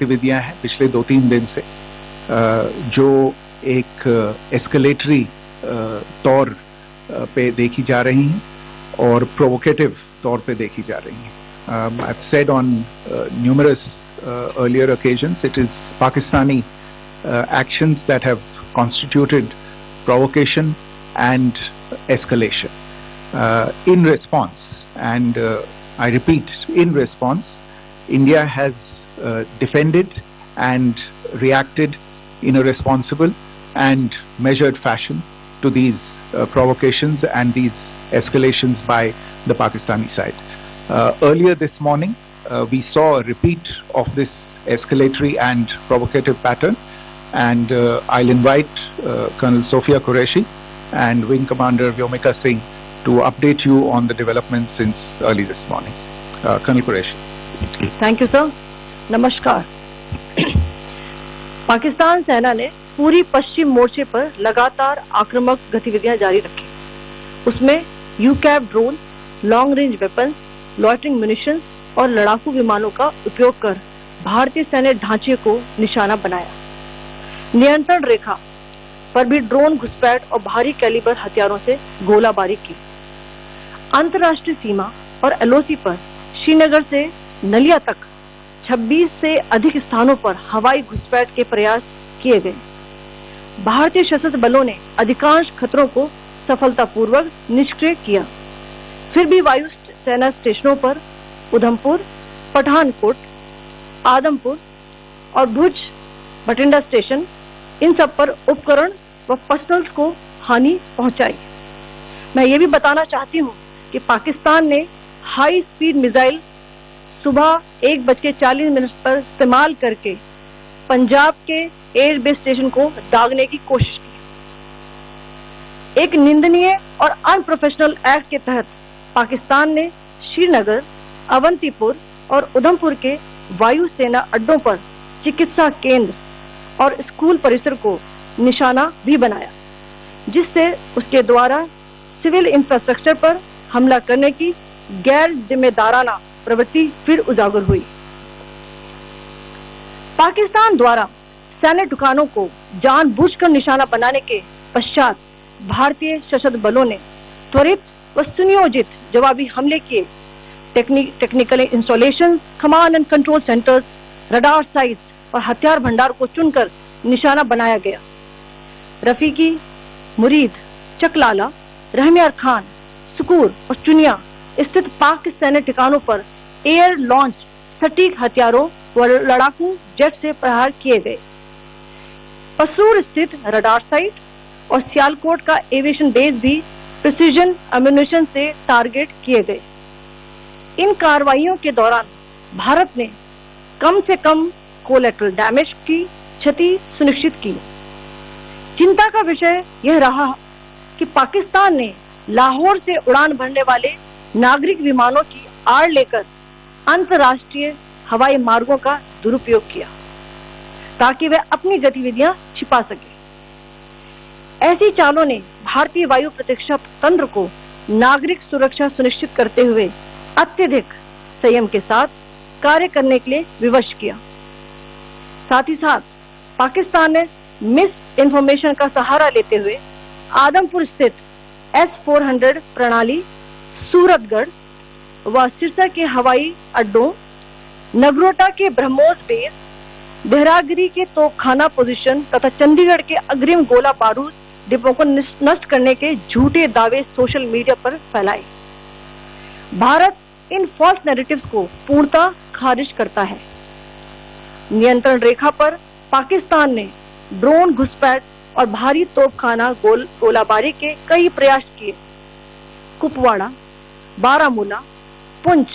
गतिविधियां हैं पिछले 2-3 दिन से, जो एक एस्केलेटरी तौर पे देखी जा रही हैं और प्रोवोकेटिव तौर पे देखी जा रही हैं. I've said on numerous earlier occasions, it is Pakistani actions that have constituted provocation and escalation. In response, and I repeat, in response, India has defended and reacted in a responsible and measured fashion to these provocations and these escalations by the Pakistani side. Earlier this morning, we saw a repeat of this escalatory and provocative pattern, and I'll invite Colonel Sophia Qureshi and Wing Commander Vyomika Singh to update you on the developments since early this morning. Colonel Qureshi. Thank you, sir. नमस्कार. पाकिस्तान सेना ने पूरी पश्चिम मोर्चे पर लगातार आक्रामक गतिविधियां जारी रखी. उसमें UCAV drone, long range weapon, loitering munition और लड़ाकू विमानों का उपयोग कर भारतीय सैन्य ढांचे को निशाना बनाया. नियंत्रण रेखा पर भी ड्रोन घुसपैठ और भारी कैलिबर हथियारों से गोलाबारी की. अंतर्राष्ट्रीय सीमा और एलओसी पर श्रीनगर से नलिया तक 26 से अधिक स्थानों पर हवाई घुसपैठ के प्रयास किए गए. भारतीय सशस्त्र बलों ने अधिकांश खतरों को सफलतापूर्वक निष्क्रिय किया. फिर भी वायु सेना स्टेशनों पर उधमपुर, पठानकोट, आदमपुर और भुज बठिंडा स्टेशन, इन सब पर उपकरण व पर्सनल्स को हानि पहुंचाई. मैं ये भी बताना चाहती हूँ कि पाकिस्तान ने हाई स्पीड मिसाइल सुबह 1:40 पर इस्तेमाल करके पंजाब के एयरबेस स्टेशन को दागने की कोशिश की. एक निंदनीय और अनप्रोफेशनल एक्ट के तहत पाकिस्तान ने श्रीनगर, अवंतीपुर और उधमपुर के वायु सेना अड्डों पर चिकित्सा केंद्र और स्कूल परिसर को निशाना भी बनाया, जिससे उसके द्वारा सिविल इंफ्रास्ट्रक्चर पर हमला करने की गैर जिम्मेदाराना प्रवृत्ति फिर उजागर हुई. पाकिस्तान द्वारा सैन्य ठिकानों को जानबूझकर निशाना बनाने के पश्चात भारतीय सशस्त्र बलों ने त्वरित व सुनियोजित जवाबी हमले किए. Technical installation, command and control centres, radar sites और हथियार भंडार को चुनकर निशाना बनाया गया. रफीकी, मुरीद, चकलाला, रहमियार खान, सुकूर और चुनिया स्थित पाक सैन्य ठिकानों पर एयर लॉन्च सटीक हथियारों व लड़ाकू जेट से प्रहार किए गए. पसूर स्थित रडार साइट और सियालकोट का एविएशन बेस भी प्रिसीजन एम्यूनिशन से टारगेट किए गए. इन कार्रवाइयों के दौरान भारत ने कम से कम कोलैटरल डैमेज की क्षति सुनिश्चित की. चिंता का विषय यह रहा कि पाकिस्तान ने लाहौर से उड़ान भरने वाले नागरिक विमानों की आड़ लेकर अंतर्राष्ट्रीय हवाई मार्गों का दुरुपयोग किया ताकि वह अपनी गतिविधियां छिपा सके. ऐसी चालों ने भारतीय वायु प्रतिरक्षा तंत्र को नागरिक सुरक्षा सुनिश्चित करते हुए अत्यधिक संयम के साथ कार्य करने के लिए विवश किया. साथ ही साथ पाकिस्तान ने मिस इंफॉर्मेशन का सहारा लेते हुए आदमपुर स्थित S-400 प्रणाली, सूरतगढ़ व सिरसा के हवाई अड्डों, नगरोटा के ब्रह्मोस बेस, देहरागिरी के तोपखाना पोजीशन तथा चंडीगढ़ के अग्रिम गोला बारूद डिपों को नष्ट करने के झूठे दावे सोशल मीडिया पर फैलाए. भारत इन फॉल्स नैरेटिव्स को पूर्णतः खारिज करता है. नियंत्रण रेखा पर पाकिस्तान ने ड्रोन घुसपैठ और भारी तोपखाना गोलाबारी के कई प्रयास किए. कुपवाड़ा, बारामूला, पुंछ,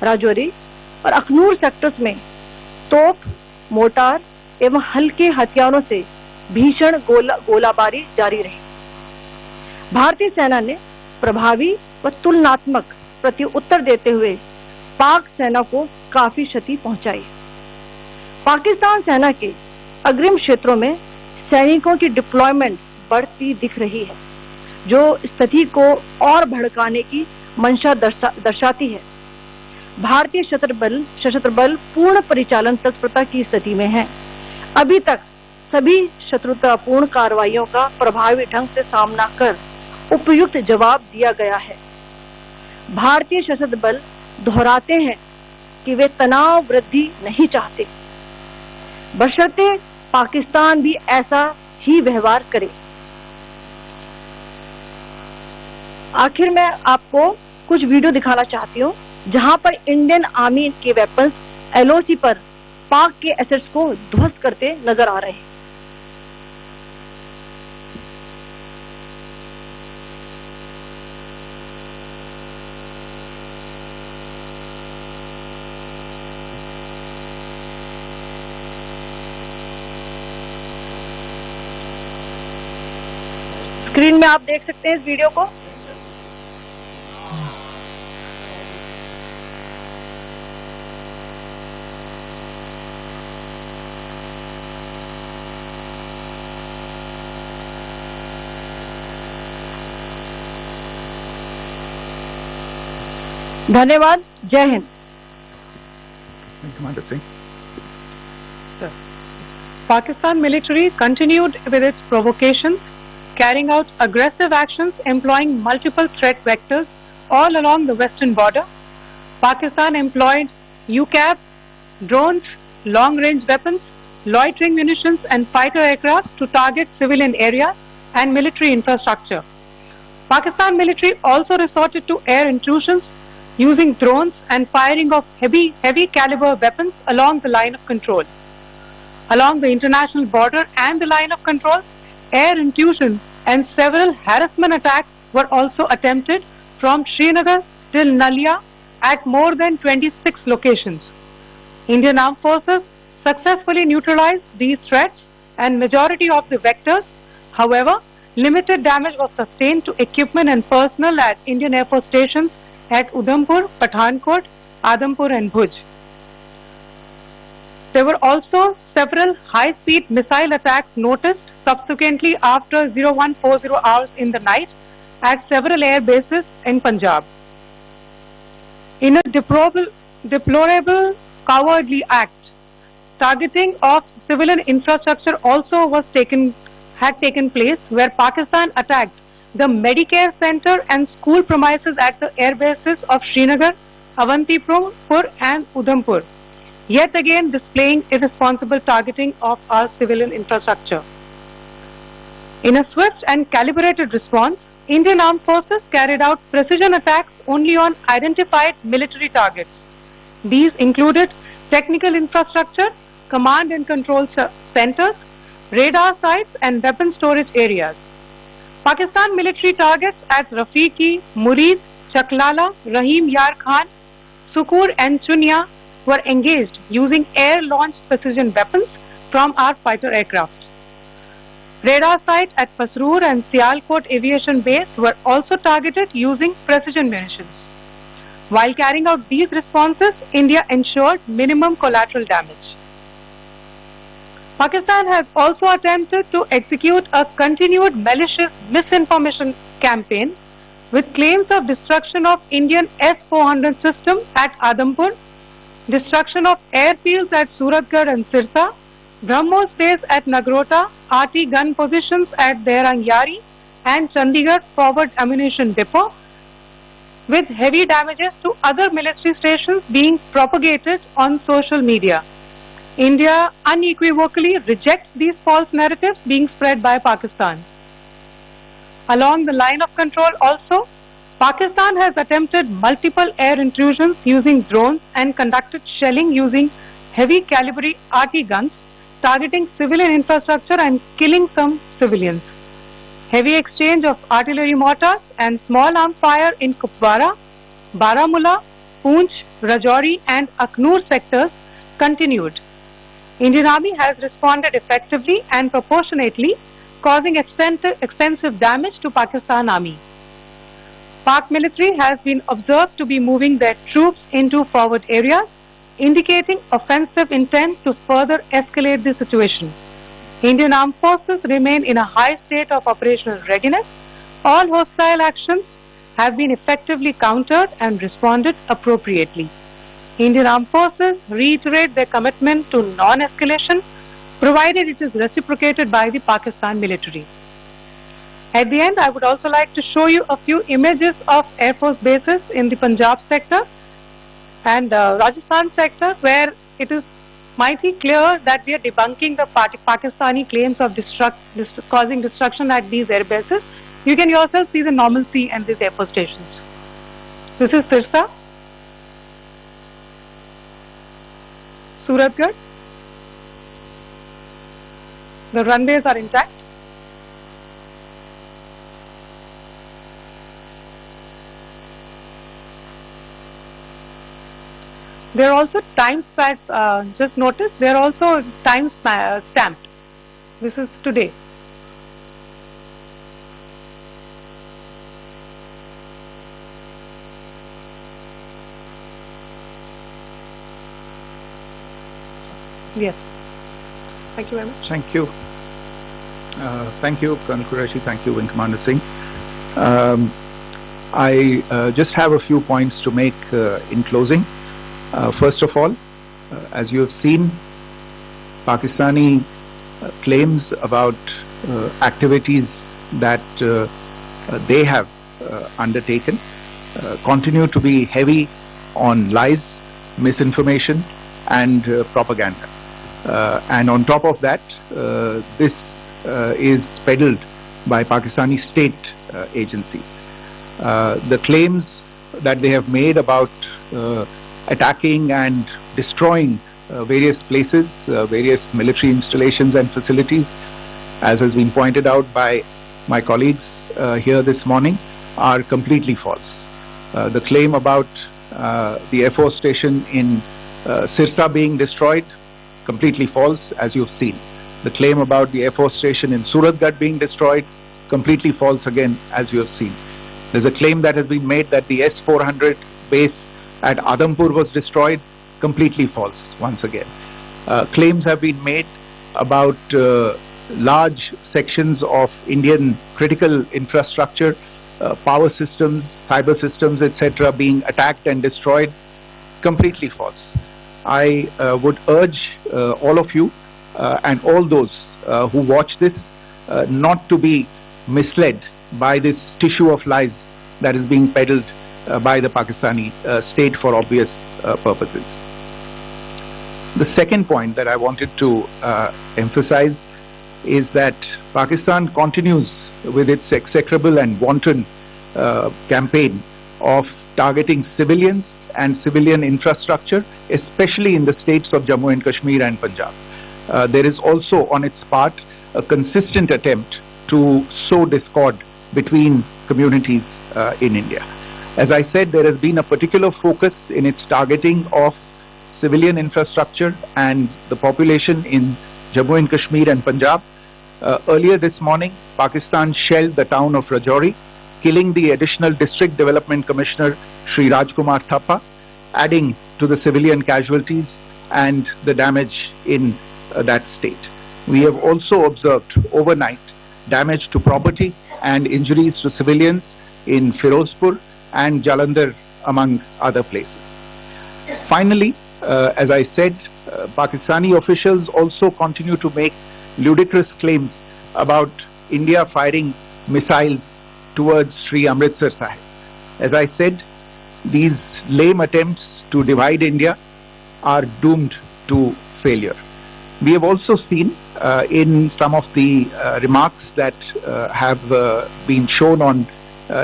राजौरी और अखनूर सेक्टर्स में तोप, मोर्टार एवं हल्के हथियारों से भीषण गोलाबारी जारी रही. भारतीय सेना ने प्रभावी व तुलनात्मक प्रत्युत्तर देते हुए पाक सेना को काफी क्षति पहुंचाई. पाकिस्तान सेना के अग्रिम क्षेत्रों में सैनिकों की डिप्लॉयमेंट बढ़ती दिख रही है, जो स्थिति को और भड़काने की मंशा दर्शाती है. भारतीय सशस्त्र बल पूर्ण परिचालन तत्परता की स्थिति में है। अभी तक सभी शत्रुतापूर्ण कार्रवाइयों का प्रभावी ढंग से सामना कर उपयुक्त जवाब दिया गया है। भारतीय सशस्त्र बल दोहराते हैं कि वे तनाव वृद्धि नहीं चाहते, बशर्ते पाकिस्तान भी ऐसा ही व्यवहार करे। आखिर में आपको कुछ वीडियो दिखाना चाहती हूँ जहां पर इंडियन आर्मी के वेपन्स LOC पर पाक के एसेट्स को ध्वस्त करते नजर आ रहे हैं। स्क्रीन में आप देख सकते हैं इस वीडियो को। धन्यवाद। जय Hind. Pakistan military continued with its provocations, carrying out aggressive actions employing multiple threat vectors all along the western border. Pakistan employed UCAV, drones, long-range weapons, loitering munitions and fighter aircrafts to target civilian areas and military infrastructure. Pakistan military also resorted to air intrusions using drones and firing of heavy caliber weapons along the line of control. Along the international border and the line of control, air intrusion and several harassment attacks were also attempted from Srinagar till Nalia at more than 26 locations. Indian Armed Forces successfully neutralized these threats and majority of the vectors. However, limited damage was sustained to equipment and personnel at Indian Air Force stations at Udhampur, Pathankot, Adampur and Bhuj. There were also several high-speed missile attacks noticed subsequently after 0140 hours in the night at several air bases in Punjab. In a deplorable cowardly act, targeting of civilian infrastructure also had taken place, where Pakistan attacked the Medicare Center and school premises at the air bases of Srinagar, Avantipur and Udhampur, yet again displaying irresponsible targeting of our civilian infrastructure. In a swift and calibrated response, Indian Armed Forces carried out precision attacks only on identified military targets. These included technical infrastructure, command and control centers, radar sites and weapon storage areas. Pakistan military targets at Rafiqi, Murid, Chaklala, Rahim Yar Khan, Sukur and Chunya were engaged using air-launched precision weapons from our fighter aircraft. Radar sites at Pasroor and Sialkot Aviation Base were also targeted using precision munitions. While carrying out these responses, India ensured minimum collateral damage. Pakistan has also attempted to execute a continued malicious misinformation campaign with claims of destruction of Indian S-400 system at Adampur, destruction of airfields at Suratgarh and Sirsa, BrahMos base at Nagrota, RT gun positions at Dehrangyari and Chandigarh forward ammunition depot, with heavy damages to other military stations being propagated on social media. India unequivocally rejects these false narratives being spread by Pakistan. Along the line of control also, Pakistan has attempted multiple air intrusions using drones and conducted shelling using heavy caliber RT guns, targeting civilian infrastructure and killing some civilians. Heavy exchange of artillery mortars and small arms fire in Kupwara, Baramulla, Poonch, Rajouri and Aknoor sectors continued. Indian Army has responded effectively and proportionately, causing extensive damage to Pakistan Army. Pak military has been observed to be moving their troops into forward areas, indicating offensive intent to further escalate the situation. Indian Armed Forces remain in a high state of operational readiness. All hostile actions have been effectively countered and responded appropriately. Indian Armed Forces reiterate their commitment to non-escalation, provided it is reciprocated by the Pakistan military. At the end, I would also like to show you a few images of Air Force bases in the Punjab sector and Rajasthan sector, where it is mighty clear that we are debunking the Pakistani claims of causing destruction at these air bases. You can yourself see the normalcy in these air force stations. This is Sirsa, Suratgarh. The runways are intact. There are also time stamps, just notice, they are also time stamped. This is today. Yes. Thank you very much. Thank you. Thank you, Colonel Qureshi. Thank you, Wing Commander Singh. I just have a few points to make in closing. First of all, as you have seen, Pakistani claims about activities that they have undertaken continue to be heavy on lies, misinformation and propaganda. And on top of that, this is peddled by Pakistani state agencies. The claims that they have made about attacking and destroying various places, various military installations and facilities, as has been pointed out by my colleagues here this morning, are completely false. The claim about the Air Force station in Sirsa being destroyed, completely false, as you've seen. The claim about the Air Force station in Suratgarh being destroyed, completely false again, as you have seen. There's a claim that has been made that the S-400 base at Adampur was destroyed, completely false once again. Claims have been made about large sections of Indian critical infrastructure, power systems, cyber systems, etc. being attacked and destroyed, completely false. I would urge all of you and all those who watch this not to be misled by this tissue of lies that is being peddled by the Pakistani state for obvious purposes. The second point that I wanted to emphasize is that Pakistan continues with its execrable and wanton campaign of targeting civilians and civilian infrastructure, especially in the states of Jammu and Kashmir and Punjab. There is also on its part a consistent attempt to sow discord between communities in India. As I said, there has been a particular focus in its targeting of civilian infrastructure and the population in Jammu and Kashmir and Punjab. Earlier this morning, Pakistan shelled the town of Rajouri, killing the additional District Development Commissioner Shri Rajkumar Thappa, adding to the civilian casualties and the damage in that state. We have also observed overnight damage to property and injuries to civilians in Firozpur and Jalandhar, among other places. Finally, as I said, Pakistani officials also continue to make ludicrous claims about India firing missiles towards Sri Amritsar Sahib. As I said, these lame attempts to divide India are doomed to failure. We have also seen in some of the remarks that have been shown on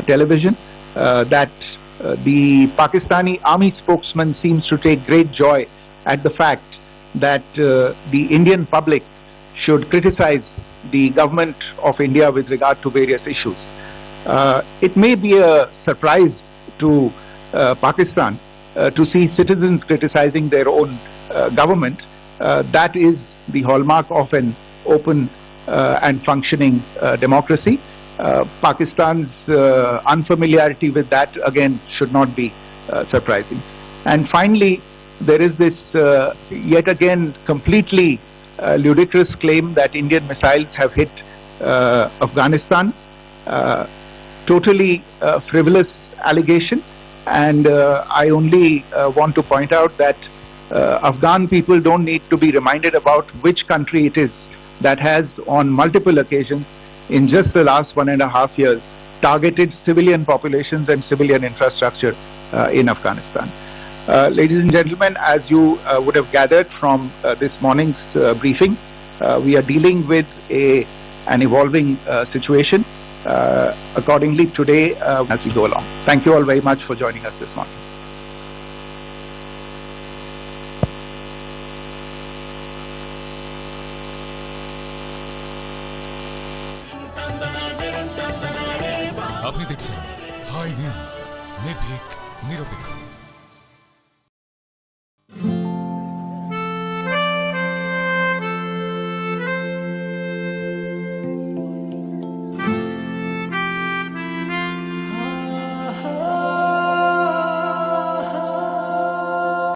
television that the Pakistani army spokesman seems to take great joy at the fact that the Indian public should criticize the government of India with regard to various issues. It may be a surprise to Pakistan to see citizens criticizing their own government. That is the hallmark of an open and functioning democracy. Pakistan's unfamiliarity with that, again, should not be surprising. And finally, there is this yet again completely ludicrous claim that Indian missiles have hit Afghanistan. Totally frivolous allegation. And I only want to point out that Afghan people don't need to be reminded about which country it is that has on multiple occasions in just the last 1.5 years targeted civilian populations and civilian infrastructure in Afghanistan. Ladies and gentlemen, as you would have gathered from this morning's briefing, we are dealing with an evolving situation. Accordingly, today, as we go along. Thank you all very much for joining us this morning. আপনি দেখছেন high news নির্ভীক নিরপেক্ষ।